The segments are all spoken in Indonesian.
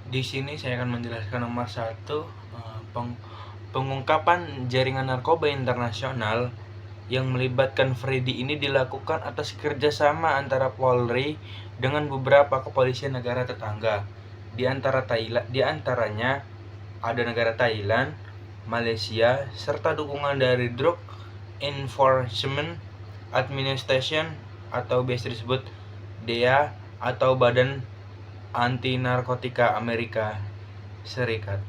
Di sini saya akan menjelaskan nomor satu, pengungkapan jaringan narkoba internasional yang melibatkan Freddy ini dilakukan atas kerjasama antara Polri dengan beberapa kepolisian negara tetangga. Di antaranya ada negara Thailand, Malaysia, serta dukungan dari Drug Enforcement Administration atau biasa disebut DEA atau Badan Anti Narkotika Amerika Serikat.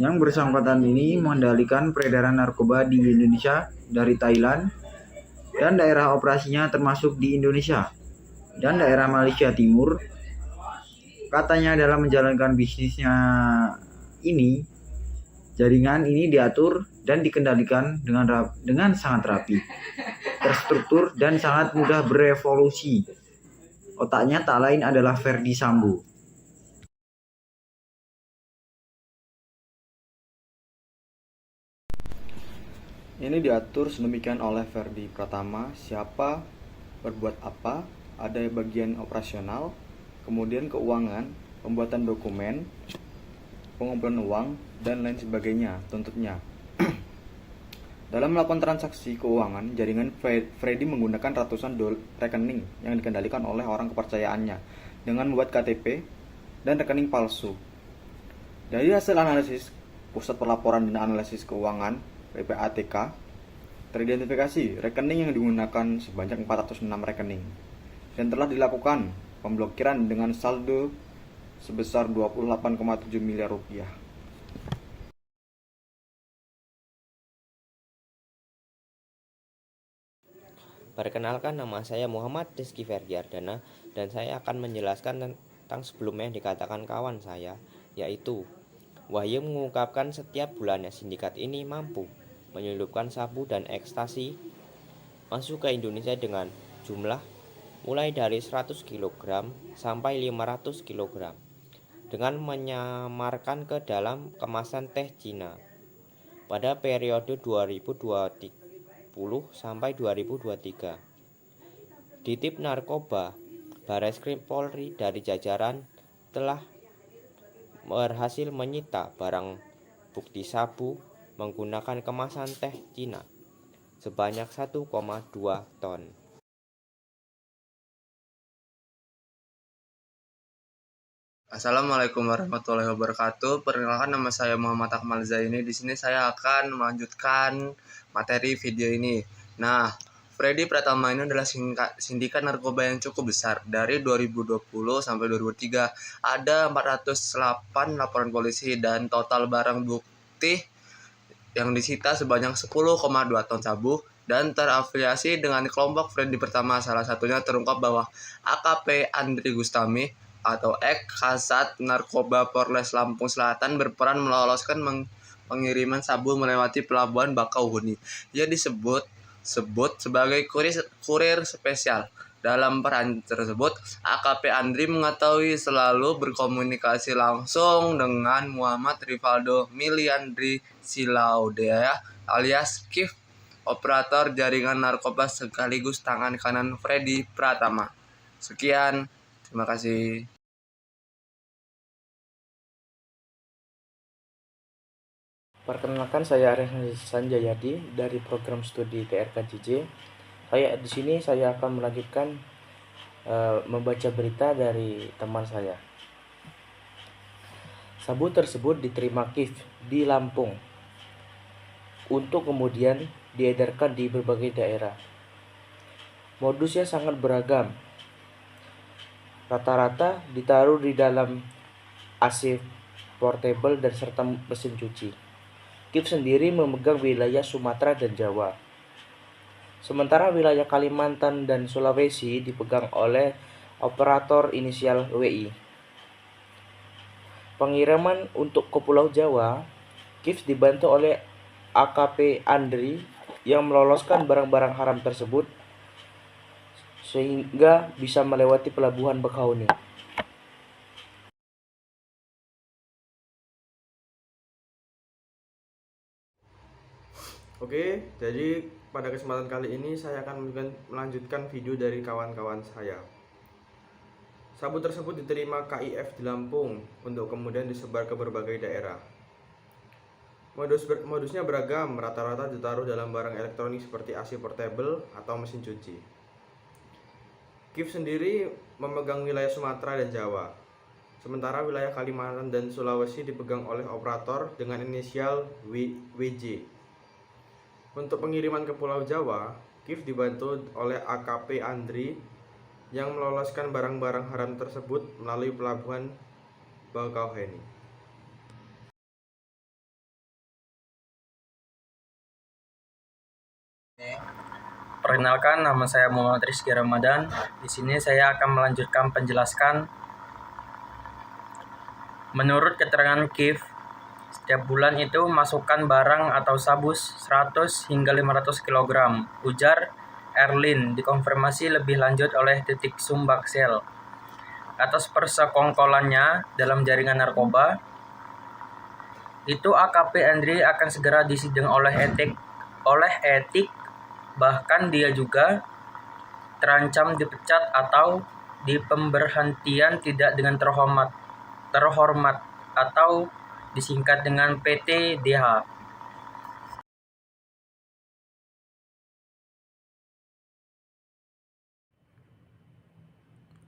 Yang bersangkutan ini mengendalikan peredaran narkoba di Indonesia dari Thailand dan daerah operasinya termasuk di Indonesia dan daerah Malaysia Timur. Katanya dalam menjalankan bisnisnya ini, jaringan ini diatur dan dikendalikan dengan sangat rapi, terstruktur dan sangat mudah berevolusi. Otaknya tak lain adalah Ferdy Sambo. Ini diatur sedemikian oleh Ferdy Pratama, siapa, berbuat apa, ada bagian operasional, kemudian keuangan, pembuatan dokumen, pengumpulan uang, dan lain sebagainya, tuntutnya. Dalam melakukan transaksi keuangan, jaringan Freddy menggunakan ratusan rekening yang dikendalikan oleh orang kepercayaannya dengan membuat KTP dan rekening palsu. Dari hasil analisis Pusat Pelaporan dan Analisis Keuangan (PPATK), teridentifikasi rekening yang digunakan sebanyak 406 rekening dan telah dilakukan pemblokiran dengan saldo sebesar 28,7 miliar rupiah. Perkenalkan, nama saya Muhammad Rizky Ferdiardana dan saya akan menjelaskan tentang sebelumnya yang dikatakan kawan saya, yaitu Wahyu mengungkapkan setiap bulannya sindikat ini mampu menyelundupkan sabu dan ekstasi masuk ke Indonesia dengan jumlah mulai dari 100 kg sampai 500 kg dengan menyamarkan ke dalam kemasan teh Cina pada periode 2020 sampai 2023. Ditip Narkoba Bareskrim Polri dari jajaran telah berhasil menyita barang bukti sabu menggunakan kemasan teh Cina sebanyak 1,2 ton. Assalamualaikum warahmatullahi wabarakatuh. Perkenalkan, nama saya Muhammad Akmal Zaini. Di sini saya akan melanjutkan materi video ini. Nah, Freddy Pratama ini adalah sindikat narkoba yang cukup besar. Dari 2020 sampai 2003 ada 408 laporan polisi dan total barang bukti yang disita sebanyak 10,2 ton sabu dan terafiliasi dengan kelompok Freddy Pratama. Salah satunya terungkap bahwa AKP Andri Gustami atau Kasat Narkoba Polres Lampung Selatan berperan meloloskan pengiriman sabu melewati pelabuhan Bakauheni. Ia disebut sebagai kurir spesial. Dalam peran tersebut, AKP Andri mengetahui selalu berkomunikasi langsung dengan Muhammad Rivaldo Miliandri Silaudea alias Kif, operator jaringan narkoba sekaligus tangan kanan Freddy Pratama. Sekian, terima kasih. Perkenalkan, saya Aryan Sanjayadi dari program studi TRKJJ. Di sini saya akan melanjutkan membaca berita dari teman saya. Sabu tersebut diterima Kif di Lampung untuk kemudian diedarkan di berbagai daerah. Modusnya sangat beragam. Rata-rata ditaruh di dalam AC portable dan serta mesin cuci. Kif sendiri memegang wilayah Sumatera dan Jawa. Sementara wilayah Kalimantan dan Sulawesi dipegang oleh operator inisial WI. Pengiriman untuk ke Pulau Jawa, Kif dibantu oleh AKP Andri yang meloloskan barang-barang haram tersebut sehingga bisa melewati pelabuhan Bakauheni. Oke, jadi pada kesempatan kali ini saya akan melanjutkan video dari kawan-kawan saya. Sabu tersebut diterima KIF di Lampung untuk kemudian disebar ke berbagai daerah. Modusnya beragam, rata-rata ditaruh dalam barang elektronik seperti AC portable atau mesin cuci. KIF sendiri memegang wilayah Sumatera dan Jawa, sementara wilayah Kalimantan dan Sulawesi dipegang oleh operator dengan inisial WJ. Untuk pengiriman ke Pulau Jawa, KIF dibantu oleh AKP Andri yang meloloskan barang-barang haram tersebut melalui pelabuhan Bakauheni. Perkenalkan, nama saya Muhammad Rizky Ramadan. Di sini saya akan melanjutkan penjelasan. Menurut keterangan KIF, setiap bulan itu masukkan barang atau sabu 100 hingga 500 kg. Ujar Erlin dikonfirmasi lebih lanjut oleh Titik Sumbaksel. Atas persekongkolannya dalam jaringan narkoba, itu AKP Andri akan segera disidang oleh etik, bahkan dia juga terancam dipecat atau dipemberhentian tidak dengan terhormat atau disingkat dengan PTDH.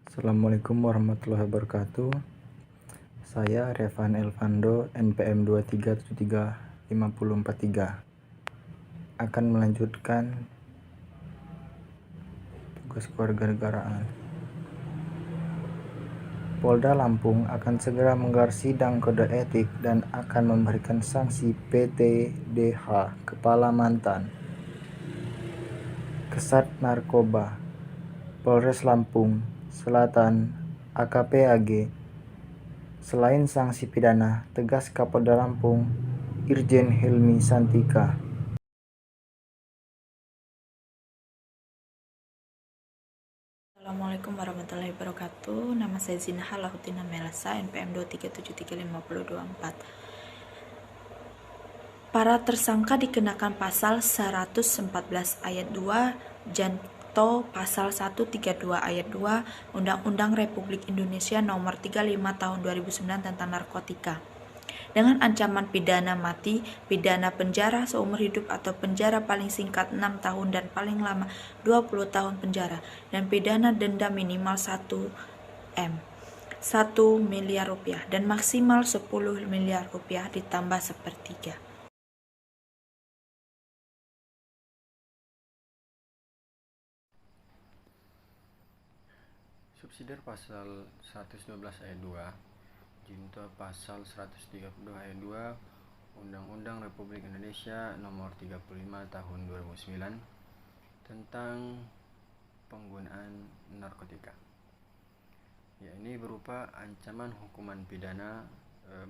Assalamualaikum warahmatullahi wabarakatuh. Saya Revan Elvando, NPM 23735043, akan melanjutkan tugas kewarganegaraan. Polda Lampung akan segera menggelar sidang kode etik dan akan memberikan sanksi PTDH Kepala Mantan Kesat Narkoba Polres Lampung Selatan AKP AG. Selain sanksi pidana, tegas Kapolda Lampung Irjen Helmi Santika. Assalamualaikum warahmatullahi wabarakatuh. Nama saya Zinha Lahutina Melasa, NPM 2373524. Para tersangka dikenakan pasal 114 ayat 2 Janto pasal 132 ayat 2 Undang-Undang Republik Indonesia Nomor 35 Tahun 2009 tentang narkotika, dengan ancaman pidana mati, pidana penjara seumur hidup atau penjara paling singkat 6 tahun dan paling lama 20 tahun penjara, dan pidana denda minimal 1 miliar rupiah dan maksimal 10 miliar rupiah ditambah sepertiga. Subsidiar pasal 112 ayat 2, junto pasal 132 ayat 2 Undang-Undang Republik Indonesia Nomor 35 Tahun 2009 tentang penggunaan narkotika. Ya, ini berupa ancaman hukuman pidana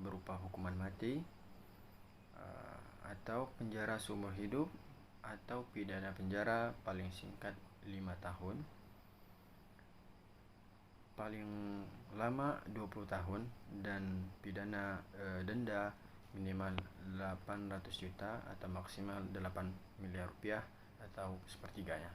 berupa hukuman mati atau penjara seumur hidup atau pidana penjara paling singkat 5 tahun, paling lama 20 tahun, dan pidana denda minimal 800 juta atau maksimal 8 miliar rupiah atau sepertiganya.